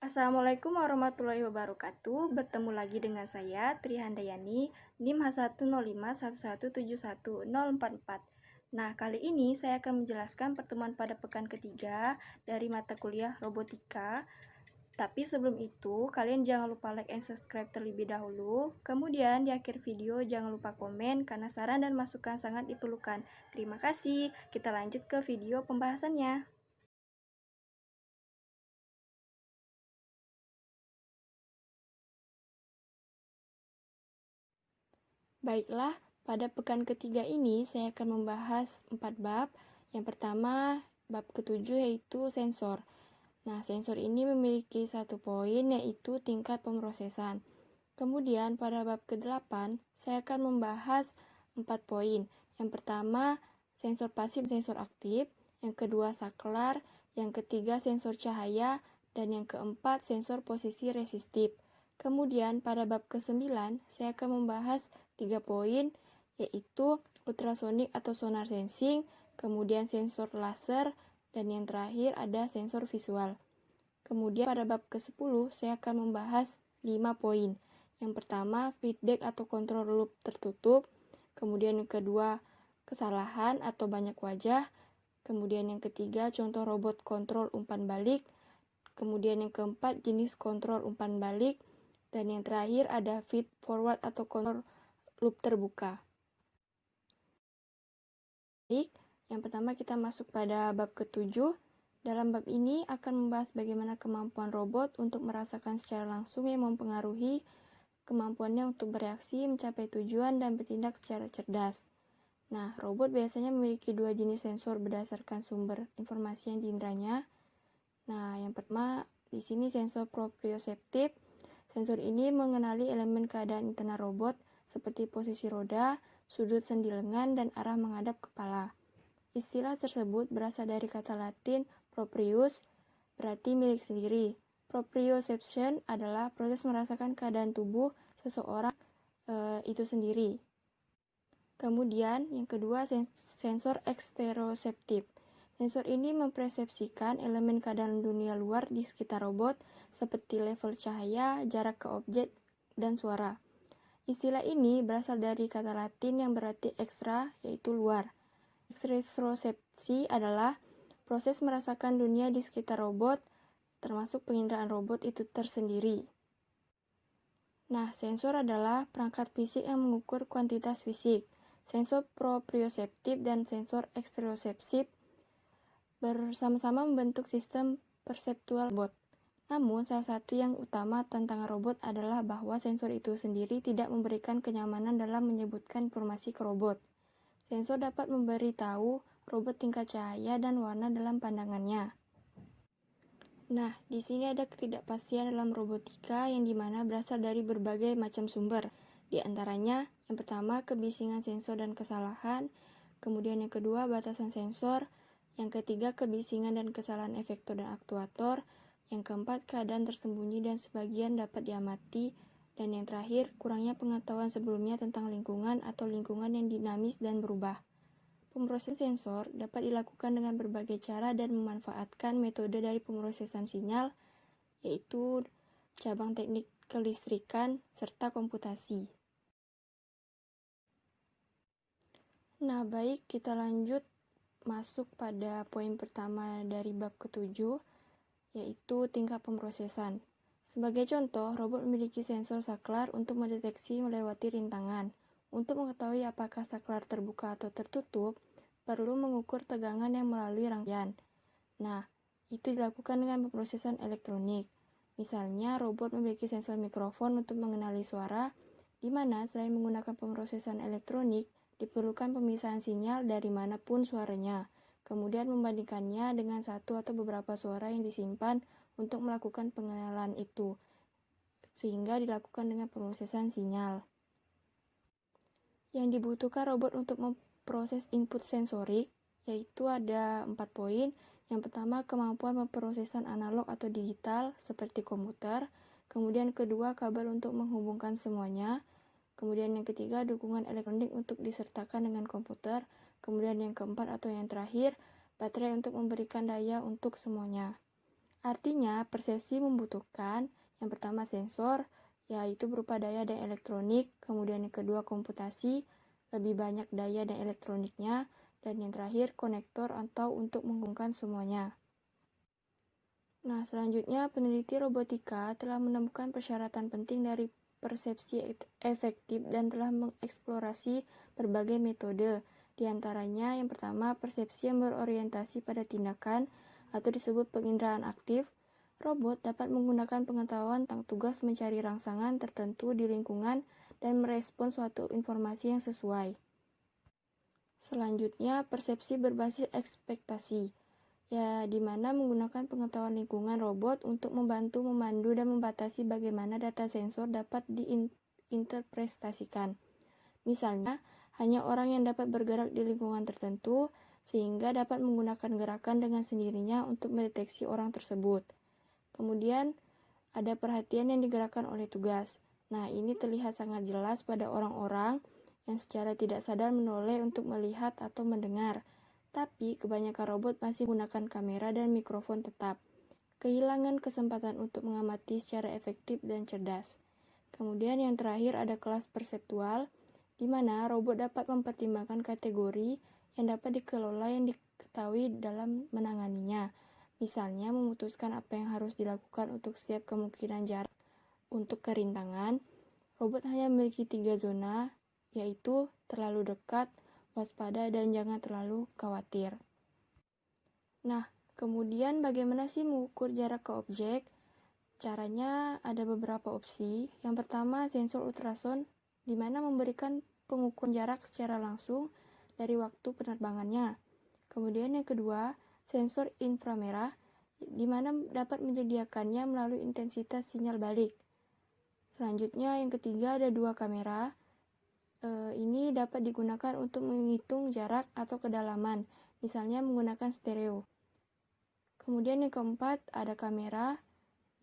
Assalamualaikum warahmatullahi wabarakatuh. Bertemu lagi dengan saya, Tri Handayani, NIM H10511711044. Nah, kali ini saya akan menjelaskan pertemuan pada pekan ketiga dari mata kuliah robotika. Tapi sebelum itu, kalian jangan lupa like and subscribe terlebih dahulu. Kemudian di akhir video jangan lupa komen karena saran dan masukan sangat diperlukan. Terima kasih. Kita lanjut ke video pembahasannya. Baiklah, pada pekan ketiga ini saya akan membahas 4 bab. Yang pertama, bab ketujuh yaitu sensor. Nah, sensor ini memiliki satu poin yaitu tingkat pemrosesan. Kemudian pada bab ke-8, saya akan membahas 4 poin. Yang pertama, sensor pasif, sensor aktif. Yang kedua, saklar. Yang ketiga, sensor cahaya. Dan yang keempat, sensor posisi resistif. Kemudian pada bab ke-9, saya akan membahas 3 poin, yaitu ultrasonik atau sonar sensing, kemudian sensor laser, dan yang terakhir ada sensor visual. Kemudian pada bab ke-10, saya akan membahas 5 poin. Yang pertama, feedback atau kontrol loop tertutup. Kemudian yang kedua, kesalahan atau banyak wajah. Kemudian yang ketiga, contoh robot kontrol umpan balik. Kemudian yang keempat, jenis kontrol umpan balik. Dan yang terakhir ada feed forward atau kontrol loop terbuka. Baik, yang pertama kita masuk pada bab ke-7. Dalam bab ini akan membahas bagaimana kemampuan robot untuk merasakan secara langsung yang mempengaruhi kemampuannya untuk bereaksi, mencapai tujuan, dan bertindak secara cerdas. Nah, robot biasanya memiliki dua jenis sensor berdasarkan sumber informasi yang diindranya. Nah, yang pertama di sini sensor proprioseptif. Sensor ini mengenali elemen keadaan internal robot seperti posisi roda, sudut sendi lengan, dan arah menghadap kepala. Istilah tersebut berasal dari kata Latin proprius, berarti milik sendiri. Proprioception adalah proses merasakan keadaan tubuh seseorang itu sendiri. Kemudian yang kedua, sensor eksteroseptif. Sensor ini mempersepsikan elemen keadaan dunia luar di sekitar robot seperti level cahaya, jarak ke objek, dan suara. Istilah ini berasal dari kata Latin yang berarti ekstra, yaitu luar. Eksterosepsi adalah proses merasakan dunia di sekitar robot, termasuk penginderaan robot itu tersendiri. Nah, sensor adalah perangkat fisik yang mengukur kuantitas fisik. Sensor proprioseptif dan sensor eksteroseptif bersama-sama membentuk sistem perseptual robot. Namun, salah satu yang utama tentang robot adalah bahwa sensor itu sendiri tidak memberikan kenyamanan dalam menyebutkan informasi ke robot. Sensor dapat memberitahu robot tingkat cahaya dan warna dalam pandangannya. Nah, di sini ada ketidakpastian dalam robotika yang dimana berasal dari berbagai macam sumber. Di antaranya, yang pertama, kebisingan sensor dan kesalahan. Kemudian yang kedua, batasan sensor. Yang ketiga, kebisingan dan kesalahan efektor dan aktuator. Yang keempat, keadaan tersembunyi dan sebagian dapat diamati. Dan yang terakhir, kurangnya pengetahuan sebelumnya tentang lingkungan atau lingkungan yang dinamis dan berubah. Pemrosesan sensor dapat dilakukan dengan berbagai cara dan memanfaatkan metode dari pemrosesan sinyal, yaitu cabang teknik kelistrikan serta komputasi. Nah, baik, kita lanjut masuk pada poin pertama dari bab ke-7, yaitu tingkat pemrosesan. Sebagai contoh, robot memiliki sensor saklar untuk mendeteksi melewati rintangan. Untuk mengetahui apakah saklar terbuka atau tertutup, perlu mengukur tegangan yang melalui rangkaian. Nah, itu dilakukan dengan pemrosesan elektronik. Misalnya, robot memiliki sensor mikrofon untuk mengenali suara, di mana selain menggunakan pemrosesan elektronik, diperlukan pemisahan sinyal dari manapun suaranya, kemudian membandingkannya dengan satu atau beberapa suara yang disimpan untuk melakukan pengenalan itu, sehingga dilakukan dengan pemrosesan sinyal. Yang dibutuhkan robot untuk memproses input sensorik, yaitu ada 4 poin. Yang pertama, kemampuan memprosesan analog atau digital seperti komputer. Kemudian kedua, kabel untuk menghubungkan semuanya. Kemudian yang ketiga, dukungan elektronik untuk disertakan dengan komputer. Kemudian yang keempat atau yang terakhir, baterai untuk memberikan daya untuk semuanya. Artinya, persepsi membutuhkan yang pertama sensor, yaitu berupa daya dan elektronik, kemudian yang kedua komputasi, lebih banyak daya dan elektroniknya, dan yang terakhir konektor atau untuk menghubungkan semuanya. Nah, selanjutnya peneliti robotika telah menemukan persyaratan penting dari persepsi efektif dan telah mengeksplorasi berbagai metode. Di antaranya yang pertama persepsi yang berorientasi pada tindakan atau disebut penginderaan aktif. Robot dapat menggunakan pengetahuan tentang tugas mencari rangsangan tertentu di lingkungan dan merespon suatu informasi yang sesuai. Selanjutnya, persepsi berbasis ekspektasi, ya di mana menggunakan pengetahuan lingkungan robot untuk membantu memandu dan membatasi bagaimana data sensor dapat diinterpretasikan. Misalnya, hanya orang yang dapat bergerak di lingkungan tertentu sehingga dapat menggunakan gerakan dengan sendirinya untuk mendeteksi orang tersebut. Kemudian, ada perhatian yang digerakkan oleh tugas. Nah, ini terlihat sangat jelas pada orang-orang yang secara tidak sadar menoleh untuk melihat atau mendengar. Tapi, kebanyakan robot masih menggunakan kamera dan mikrofon tetap. Kehilangan kesempatan untuk mengamati secara efektif dan cerdas. Kemudian yang terakhir ada kelas perseptual, di mana robot dapat mempertimbangkan kategori yang dapat dikelola yang diketahui dalam menanganinya. Misalnya memutuskan apa yang harus dilakukan untuk setiap kemungkinan jarak. Untuk kerintangan, robot hanya memiliki 3 zona, yaitu terlalu dekat, waspada, dan jangan terlalu khawatir. Nah, kemudian bagaimana sih mengukur jarak ke objek? Caranya ada beberapa opsi. Yang pertama, sensor ultrasound, di mana memberikan pengukuran jarak secara langsung dari waktu penerbangannya. Kemudian yang kedua, sensor inframerah, di mana dapat menyediakannya melalui intensitas sinyal balik. Selanjutnya yang ketiga ada 2 kamera. Ini dapat digunakan untuk menghitung jarak atau kedalaman, misalnya menggunakan stereo. Kemudian yang keempat ada kamera,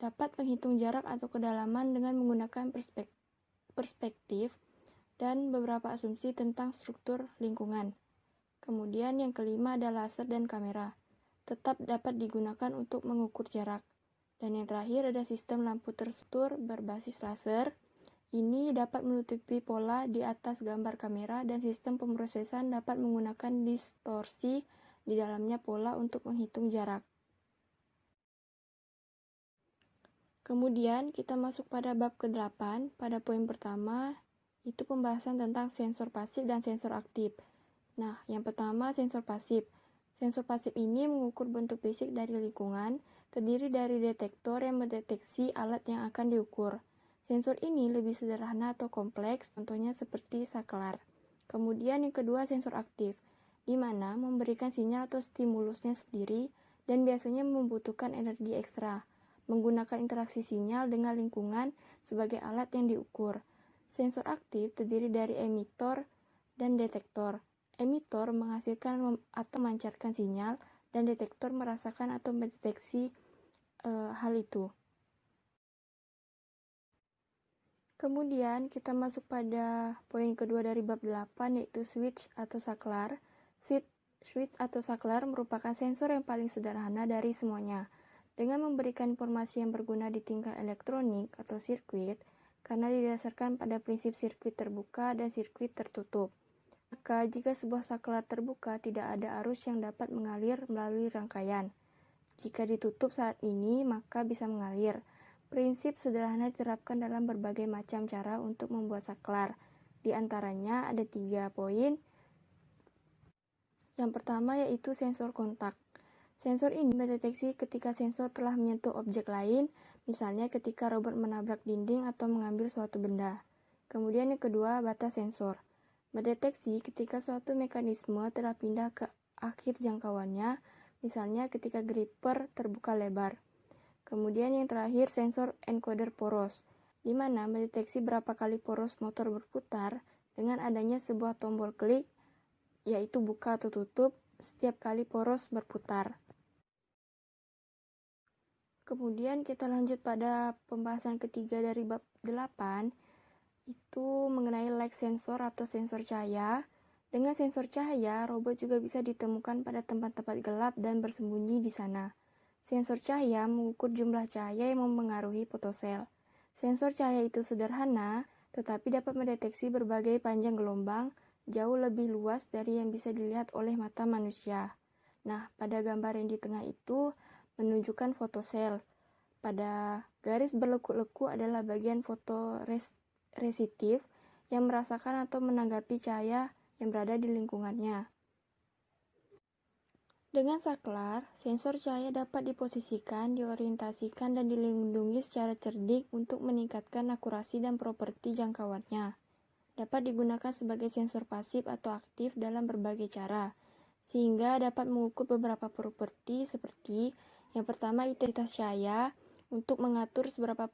dapat menghitung jarak atau kedalaman dengan menggunakan perspektif dan beberapa asumsi tentang struktur lingkungan. Kemudian yang kelima ada laser dan kamera, tetap dapat digunakan untuk mengukur jarak. Dan yang terakhir ada sistem lampu terstruktur berbasis laser. Ini dapat menutupi pola di atas gambar kamera dan sistem pemrosesan dapat menggunakan distorsi di dalamnya pola untuk menghitung jarak. Kemudian kita masuk pada bab ke-8. Pada poin pertama itu pembahasan tentang sensor pasif dan sensor aktif. Nah, yang pertama sensor pasif. Sensor pasif ini mengukur bentuk fisik dari lingkungan, terdiri dari detektor yang mendeteksi alat yang akan diukur. Sensor ini lebih sederhana atau kompleks, contohnya seperti saklar. Kemudian yang kedua sensor aktif, di mana memberikan sinyal atau stimulusnya sendiri dan biasanya membutuhkan energi ekstra, menggunakan interaksi sinyal dengan lingkungan sebagai alat yang diukur. Sensor aktif terdiri dari emitor dan detektor. Emitor menghasilkan atau memancarkan sinyal dan detektor merasakan atau mendeteksi hal itu. Kemudian kita masuk pada poin kedua dari bab 8 yaitu switch atau saklar. Switch atau saklar merupakan sensor yang paling sederhana dari semuanya. Dengan memberikan informasi yang berguna di tingkat elektronik atau sirkuit, karena didasarkan pada prinsip sirkuit terbuka dan sirkuit tertutup. Maka jika sebuah saklar terbuka, tidak ada arus yang dapat mengalir melalui rangkaian. Jika ditutup saat ini, maka bisa mengalir. Prinsip sederhana diterapkan dalam berbagai macam cara untuk membuat saklar. Di antaranya ada 3 poin. Yang pertama yaitu sensor kontak. Sensor ini mendeteksi ketika sensor telah menyentuh objek lain, misalnya ketika robot menabrak dinding atau mengambil suatu benda. Kemudian yang kedua, batas sensor. Mendeteksi ketika suatu mekanisme telah pindah ke akhir jangkauannya, misalnya ketika gripper terbuka lebar. Kemudian yang terakhir, sensor encoder poros, di mana mendeteksi berapa kali poros motor berputar dengan adanya sebuah tombol klik, yaitu buka atau tutup, setiap kali poros berputar. Kemudian kita lanjut pada pembahasan ketiga dari bab 8, itu mengenai light sensor atau sensor cahaya. Dengan sensor cahaya, robot juga bisa ditemukan pada tempat-tempat gelap dan bersembunyi di sana. Sensor cahaya mengukur jumlah cahaya yang mempengaruhi fotosel. Sensor cahaya itu sederhana, tetapi dapat mendeteksi berbagai panjang gelombang jauh lebih luas dari yang bisa dilihat oleh mata manusia. Nah, pada gambar yang di tengah itu menunjukkan fotosel. Pada garis berlekuk-lekuk adalah bagian fotoresistif yang merasakan atau menanggapi cahaya yang berada di lingkungannya. Dengan saklar, sensor cahaya dapat diposisikan, diorientasikan, dan dilindungi secara cerdik untuk meningkatkan akurasi dan properti jangkauannya. Dapat digunakan sebagai sensor pasif atau aktif dalam berbagai cara, sehingga dapat mengukur beberapa properti seperti yang pertama intensitas cahaya untuk mengatur seberapa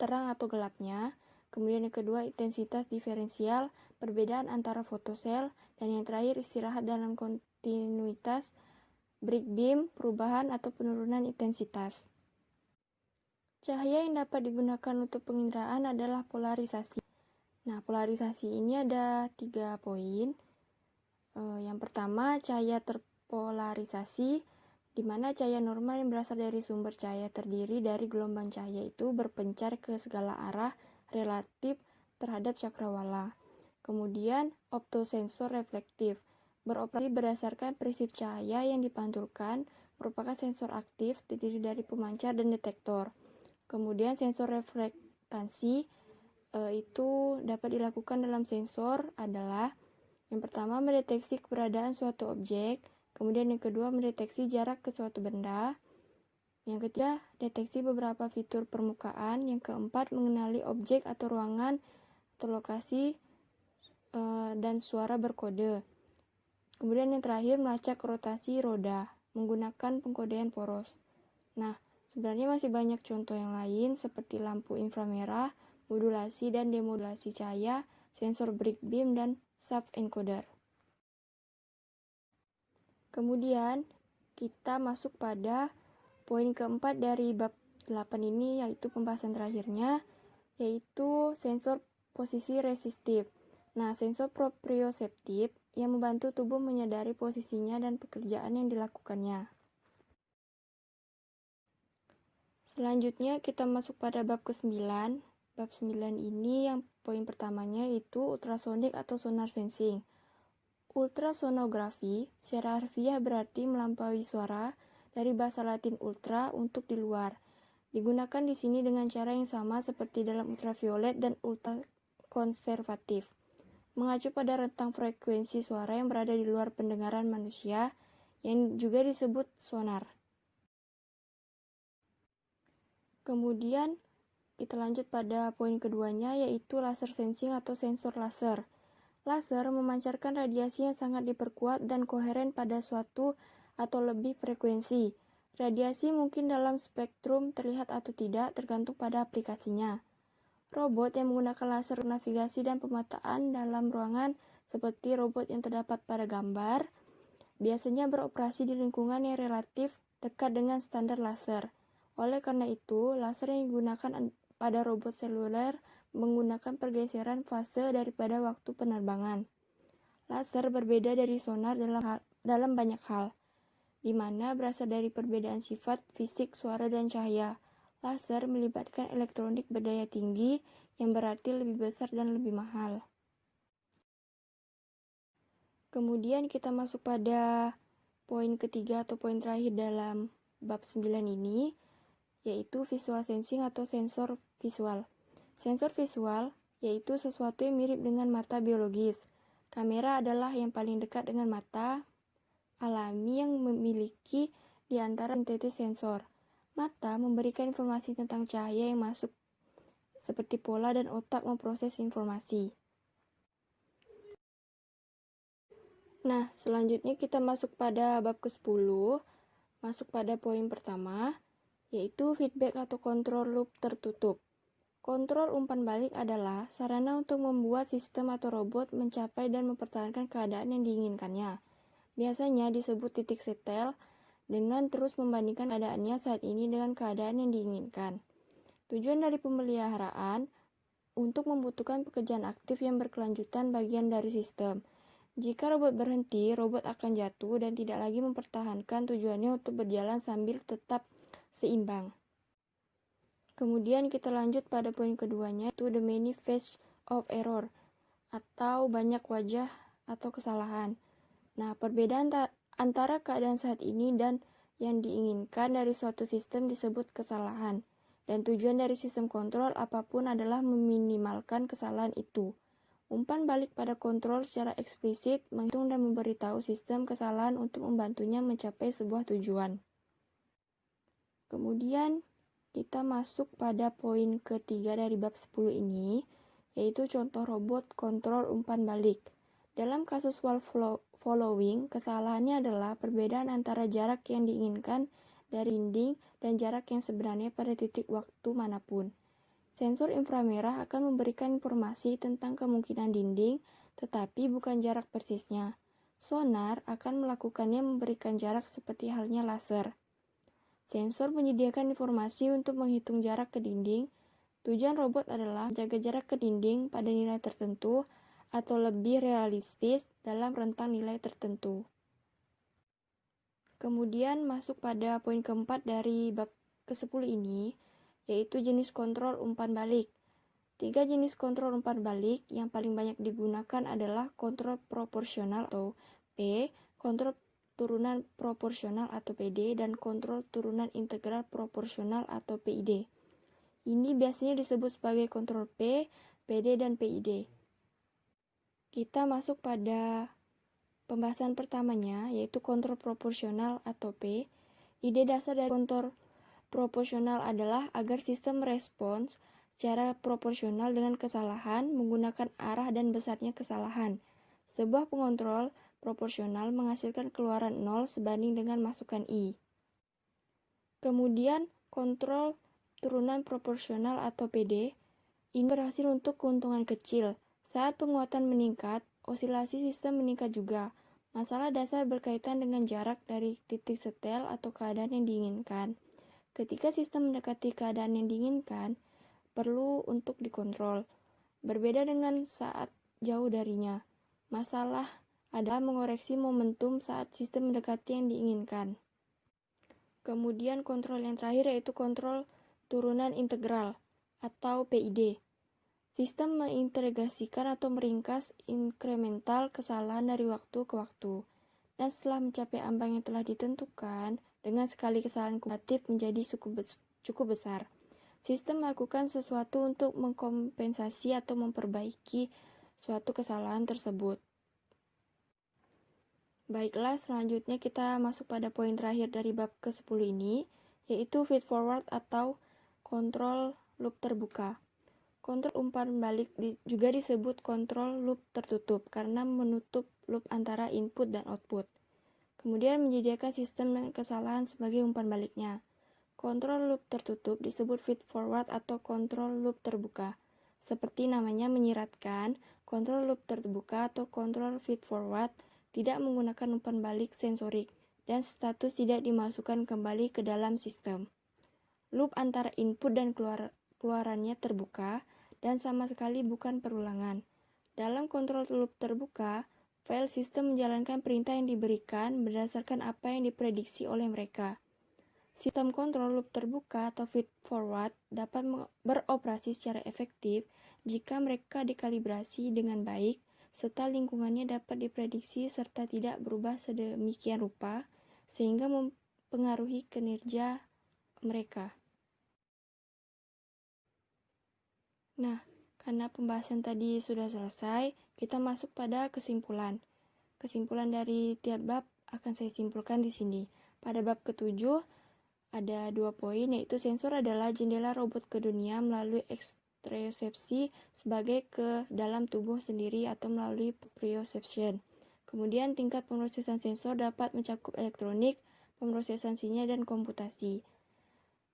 terang atau gelapnya, kemudian yang kedua intensitas diferensial, perbedaan antara fotosel, dan yang terakhir istirahat dalam kontinuitas break beam, perubahan atau penurunan intensitas. Cahaya yang dapat digunakan untuk penginderaan adalah polarisasi. Nah, polarisasi ini ada 3 poin. Yang pertama, cahaya terpolarisasi, di mana cahaya normal yang berasal dari sumber cahaya terdiri dari gelombang cahaya itu berpencar ke segala arah relatif terhadap cakrawala. Kemudian, optosensor reflektif beroperasi berdasarkan prinsip cahaya yang dipantulkan, merupakan sensor aktif terdiri dari pemancar dan detektor. Kemudian sensor reflektansi itu dapat dilakukan dalam sensor adalah yang pertama mendeteksi keberadaan suatu objek, kemudian yang kedua mendeteksi jarak ke suatu benda, yang ketiga deteksi beberapa fitur permukaan, yang keempat mengenali objek atau ruangan atau lokasi dan suara berkode. Kemudian yang terakhir melacak rotasi roda menggunakan pengkodean poros. Nah, sebenarnya masih banyak contoh yang lain seperti lampu inframerah, modulasi dan demodulasi cahaya, sensor break beam, dan sub encoder. Kemudian kita masuk pada poin keempat dari bab 8 ini, yaitu pembahasan terakhirnya, yaitu sensor posisi resistif. Nah, sensor proprioseptif yang membantu tubuh menyadari posisinya dan pekerjaan yang dilakukannya. Selanjutnya kita masuk pada bab ke-9. Bab 9 ini yang poin pertamanya yaitu ultrasonik atau sonar sensing. Ultrasonografi secara harfiah berarti melampaui suara dari bahasa Latin ultra untuk di luar. Digunakan di sini dengan cara yang sama seperti dalam ultraviolet dan ultrakonservatif, mengacu pada rentang frekuensi suara yang berada di luar pendengaran manusia, yang juga disebut sonar. Kemudian kita lanjut pada poin keduanya, yaitu laser sensing atau sensor laser. Laser memancarkan radiasi yang sangat diperkuat dan koheren pada suatu atau lebih frekuensi. Radiasi mungkin dalam spektrum terlihat atau tidak, tergantung pada aplikasinya. Robot yang menggunakan laser navigasi dan pemetaan dalam ruangan seperti robot yang terdapat pada gambar, biasanya beroperasi di lingkungan yang relatif dekat dengan standar laser. Oleh karena itu, laser yang digunakan pada robot seluler menggunakan pergeseran fase daripada waktu penerbangan. Laser berbeda dari sonar dalam banyak hal, di mana berasal dari perbedaan sifat fisik suara dan cahaya. Laser melibatkan elektronik berdaya tinggi yang berarti lebih besar dan lebih mahal. Kemudian kita masuk pada poin ketiga atau poin terakhir dalam bab 9 ini, yaitu visual sensing atau sensor visual. Sensor visual yaitu sesuatu yang mirip dengan mata biologis. Kamera adalah yang paling dekat dengan mata alami yang memiliki di antara sintetis sensor. Mata memberikan informasi tentang cahaya yang masuk seperti pola dan otak memproses informasi. Nah, selanjutnya kita masuk pada bab ke-10, masuk pada poin pertama, yaitu feedback atau kontrol loop tertutup. Kontrol umpan balik adalah sarana untuk membuat sistem atau robot mencapai dan mempertahankan keadaan yang diinginkannya. Biasanya disebut titik setel, dengan terus membandingkan keadaannya saat ini dengan keadaan yang diinginkan. Tujuan dari pemeliharaan untuk membutuhkan pekerjaan aktif yang berkelanjutan bagian dari sistem. Jika robot berhenti, robot akan jatuh dan tidak lagi mempertahankan tujuannya untuk berjalan sambil tetap seimbang. Kemudian kita lanjut pada poin keduanya, yaitu the many faces of error, atau banyak wajah atau kesalahan. Nah, perbedaan antara keadaan saat ini dan yang diinginkan dari suatu sistem disebut kesalahan. Dan tujuan dari sistem kontrol apapun adalah meminimalkan kesalahan itu. Umpan balik pada kontrol secara eksplisit menghitung dan memberitahu sistem kesalahan untuk membantunya mencapai sebuah tujuan. Kemudian kita masuk pada poin ketiga dari bab 10 ini, yaitu contoh robot kontrol umpan balik. Dalam kasus wall following, kesalahannya adalah perbedaan antara jarak yang diinginkan dari dinding dan jarak yang sebenarnya pada titik waktu manapun. Sensor inframerah akan memberikan informasi tentang kemungkinan dinding, tetapi bukan jarak persisnya. Sonar akan melakukannya memberikan jarak seperti halnya laser. Sensor menyediakan informasi untuk menghitung jarak ke dinding. Tujuan robot adalah menjaga jarak ke dinding pada nilai tertentu atau lebih realistis dalam rentang nilai tertentu. Kemudian masuk pada poin keempat dari bab ke-10 ini, yaitu jenis kontrol umpan balik. 3 jenis kontrol umpan balik yang paling banyak digunakan adalah kontrol proporsional atau P, kontrol turunan proporsional atau PD, dan kontrol turunan integral proporsional atau PID. Ini biasanya disebut sebagai kontrol P, PD, dan PID. Kita masuk pada pembahasan pertamanya, yaitu kontrol proporsional atau P. Ide dasar dari kontrol proporsional adalah agar sistem merespons secara proporsional dengan kesalahan menggunakan arah dan besarnya kesalahan. Sebuah pengontrol proporsional menghasilkan keluaran 0 sebanding dengan masukan I. Kemudian kontrol turunan proporsional atau PD ini berhasil untuk keuntungan kecil. Saat penguatan meningkat, osilasi sistem meningkat juga. Masalah dasar berkaitan dengan jarak dari titik setel atau keadaan yang diinginkan. Ketika sistem mendekati keadaan yang diinginkan, perlu untuk dikontrol. Berbeda dengan saat jauh darinya. Masalah adalah mengoreksi momentum saat sistem mendekati yang diinginkan. Kemudian kontrol yang terakhir yaitu kontrol turunan integral atau PID. Sistem mengintegrasikan atau meringkas inkremental kesalahan dari waktu ke waktu. Dan setelah mencapai ambang yang telah ditentukan, dengan sekali kesalahan kumulatif menjadi cukup besar. Sistem melakukan sesuatu untuk mengkompensasi atau memperbaiki suatu kesalahan tersebut. Baiklah, selanjutnya kita masuk pada poin terakhir dari bab ke-10 ini, yaitu feed forward atau kontrol loop terbuka. Kontrol umpan balik juga disebut kontrol loop tertutup karena menutup loop antara input dan output. Kemudian menyediakan sistem kesalahan sebagai umpan baliknya. Kontrol loop tertutup disebut feed forward atau kontrol loop terbuka. Seperti namanya menyiratkan, kontrol loop terbuka atau kontrol feed forward tidak menggunakan umpan balik sensorik dan status tidak dimasukkan kembali ke dalam sistem. Loop antara input dan keluarannya terbuka dan sama sekali bukan perulangan. Dalam kontrol loop terbuka, file sistem menjalankan perintah yang diberikan berdasarkan apa yang diprediksi oleh mereka. Sistem kontrol loop terbuka atau feed forward dapat beroperasi secara efektif jika mereka dikalibrasi dengan baik serta lingkungannya dapat diprediksi serta tidak berubah sedemikian rupa sehingga mempengaruhi kinerja mereka. Nah, karena pembahasan tadi sudah selesai, kita masuk pada kesimpulan. Kesimpulan dari tiap bab akan saya simpulkan di sini. Pada bab ke-7 ada 2 poin, yaitu sensor adalah jendela robot ke dunia melalui ekstereosepsi sebagai ke dalam tubuh sendiri atau melalui proprioception. Kemudian tingkat pemrosesan sensor dapat mencakup elektronik, pemrosesan sinyal, dan komputasi.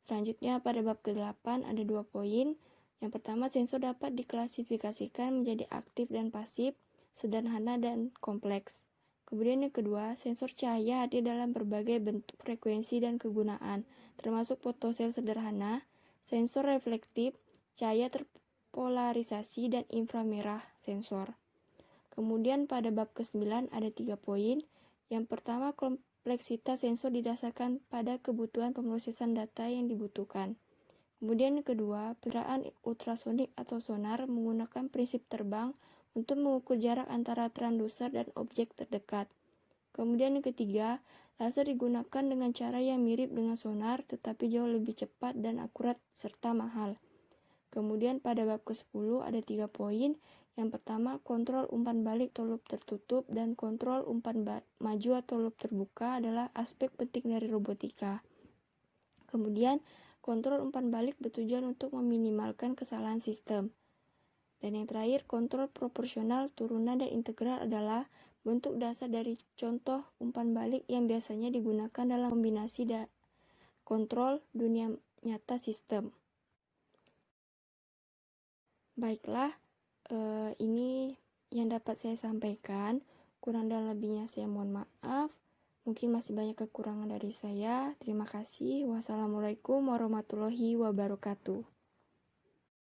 Selanjutnya pada bab ke-8 ada 2 poin. Yang pertama, sensor dapat diklasifikasikan menjadi aktif dan pasif, sederhana dan kompleks. Kemudian yang kedua, sensor cahaya hadir dalam berbagai bentuk, frekuensi, dan kegunaan, termasuk fotosel sederhana, sensor reflektif, cahaya terpolarisasi, dan inframerah sensor. Kemudian pada bab ke-9 ada 3 poin. Yang pertama, kompleksitas sensor didasarkan pada kebutuhan pemrosesan data yang dibutuhkan. Kemudian yang kedua, perkiraan ultrasonik atau sonar menggunakan prinsip terbang untuk mengukur jarak antara transducer dan objek terdekat. Kemudian yang ketiga, laser digunakan dengan cara yang mirip dengan sonar tetapi jauh lebih cepat dan akurat serta mahal. Kemudian pada bab ke-10 ada 3 poin. Yang pertama, kontrol umpan balik atau loop tertutup dan kontrol umpan maju atau loop terbuka adalah aspek penting dari robotika. Kemudian, kontrol umpan balik bertujuan untuk meminimalkan kesalahan sistem. Dan yang terakhir, kontrol proporsional, turunan, dan integral adalah bentuk dasar dari contoh umpan balik yang biasanya digunakan dalam kombinasi kontrol dunia nyata sistem. Baiklah, ini yang dapat saya sampaikan. Kurang dan lebihnya saya mohon maaf. Mungkin masih banyak kekurangan dari saya. Terima kasih. Wassalamualaikum warahmatullahi wabarakatuh.